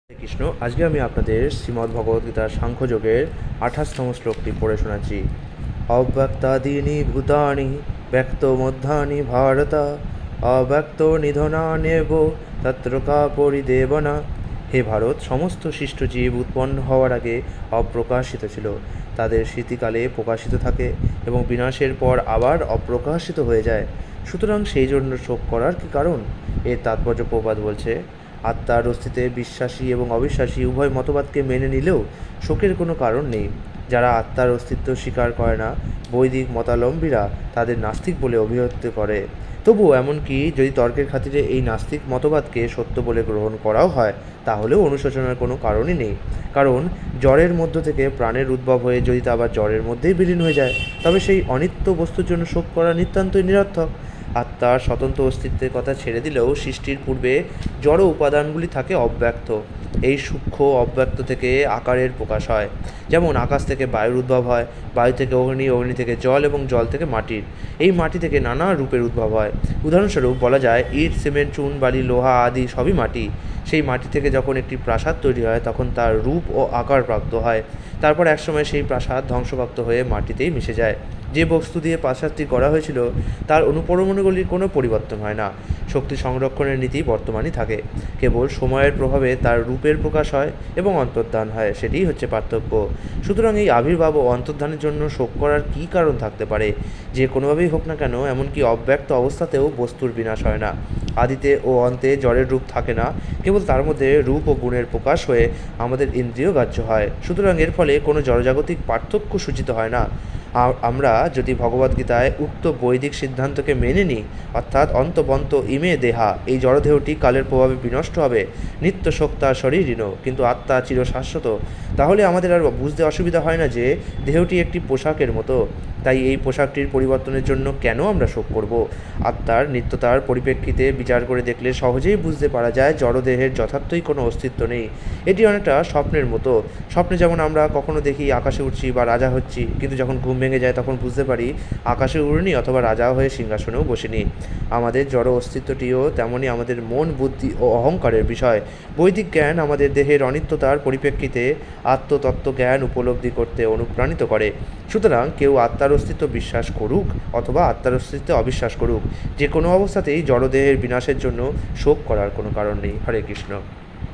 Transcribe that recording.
হরে কৃষ্ণ। আজকে আমি আপনাদের শ্রীমদ্ ভগবদ্গীতার সাংখ্যযোগের 28তম শ্লোকটি পড়ে শোনাচ্ছি। অব্যক্তাদীনি ভূতানি ব্যক্ত মধ্যানি ভারত অব্যক্ত নিধনান্যেব তত্র কা পরিদেবনা। হে ভারত, সমস্ত সৃষ্ট জীব উৎপন্ন হওয়ার আগে অপ্রকাশিত ছিল, তাদের স্মৃতিকালে প্রকাশিত থাকে এবং বিনাশের পর আবার অপ্রকাশিত হয়ে যায়। সুতরাং সেই জন্য শোক করার কী কারণ? এর তাৎপর্য প্রবাদ বলছে, আত্মার অস্তিত্বে বিশ্বাসী এবং অবিশ্বাসী উভয় মতবাদকে মেনে নিলেও শোকের কোনো কারণ নেই। যারা আত্মার অস্তিত্ব স্বীকার করে না, বৈদিক মতাবলম্বীরা তাদের নাস্তিক বলে অভিহিত করে। তবুও এমনকি যদি তর্কের খাতিরে এই নাস্তিক মতবাদকে সত্য বলে গ্রহণ করাও হয়, তাহলেও অনুশোচনার কোনো কারণই নেই। কারণ জড়ের মধ্য থেকে প্রাণের উদ্ভব হয়ে যদি তা আবার জড়ের মধ্যেই বিলীন হয়ে যায়, তবে সেই অনিত্য বস্তুর জন্য শোক করা নিতান্তই নিরর্থক। আত্মার স্বতন্ত্র অস্তিত্বের কথা ছেড়ে দিলেও সৃষ্টির পূর্বে জড় উপাদানগুলি থাকে অব্যক্ত। এই সূক্ষ্ম অব্যক্ত থেকে আকারের প্রকাশ হয়। যেমন আকাশ থেকে বায়ুর উদ্ভব হয়, বায়ু থেকে অগ্নি, অগ্নি থেকে জল এবং জল থেকে মাটির। এই মাটি থেকে নানা রূপের উদ্ভব হয়। উদাহরণস্বরূপ বলা যায়, ইট, সিমেন্ট, চুন, বালি, লোহা আদি সবই মাটি। সেই মাটি থেকে যখন একটি প্রাসাদ তৈরি হয়, তখন তার রূপ ও আকার প্রাপ্ত হয়। তারপর একসময় সেই প্রাসাদ ধ্বংসপ্রাপ্ত হয়ে মাটিতেই মিশে যায়। যে বস্তু দিয়ে প্রাসাদটি করা হয়েছিল তার অণুপরমাণুগুলির কোনো পরিবর্তন হয় না। শক্তি সংরক্ষণের নীতি বর্তমানই থাকে। কেবল সময়ের প্রভাবে তার রূপের প্রকাশ হয় এবং অন্তর্ধান হয়, সেটিই হচ্ছে পার্থক্য। সুতরাং এই আবির্ভাব ও অন্তর্ধানের জন্য শোক করার কী কারণ থাকতে পারে? যে কোনোভাবেই হোক না কেন, এমনকি অব্যক্ত অবস্থাতেও বস্তুর বিনাশ হয় না। আদিতে ও অন্তে জড়ের রূপ থাকে না, কেবল তার মধ্যে রূপ ও গুণের প্রকাশ হয়ে আমাদের ইন্দ্রিয় গ্রাহ্য হয়। সুতরাং এর ফলে কোনো জড়জাগতিক পার্থক্য সূচিত হয় না। আমরা যদি ভগবদ্গীতায় উক্ত বৈদিক সিদ্ধান্তকে মেনে নিই, অর্থাৎ অন্তবন্ত ইমে দেহা, এই জড়দেহটি কালের প্রভাবে বিনষ্ট হবে, নিত্য শোক্তা শরীরহীন, কিন্তু আত্মা চিরশাশ্বত, তাহলে আমাদের আর বুঝতে অসুবিধা হয় না যে দেহটি একটি পোশাকের মতো। তাই এই পোশাকটির পরিবর্তনের জন্য কেন আমরা শোক করব? আত্মার নিত্যতার পরিপ্রেক্ষিতে বিচার করে দেখলে সহজেই বুঝতে পারা যায় জড়দেহের যথার্থই কোনো অস্তিত্ব নেই। এটি অনেকটা স্বপ্নের মতো। স্বপ্নে যেমন আমরা কখনো দেখি আকাশে উঠছি বা রাজা হচ্ছি, কিন্তু যখন ঘুম ভেঙে যায় তখন বুঝতে পারি আকাশে উড়িনি অথবা রাজা হয়ে সিংহাসনেও বসিনি। আমাদের জড় অস্তিত্বটিও তেমনই আমাদের মন, বুদ্ধি ও অহংকারের বিষয়। বৈদিক জ্ঞান আমাদের দেহের অনিত্যতার পরিপ্রেক্ষিতে আত্মতত্ত্ব জ্ঞান উপলব্ধি করতে অনুপ্রাণিত করে। সুতরাং কেউ আত্মার অস্তিত্ব বিশ্বাস করুক অথবা আত্মার অস্তিত্বে অবিশ্বাস করুক, যে কোনো অবস্থাতেই জড়দেহের বিনাশের জন্য শোক করার কোনো কারণ নেই। হরে কৃষ্ণ।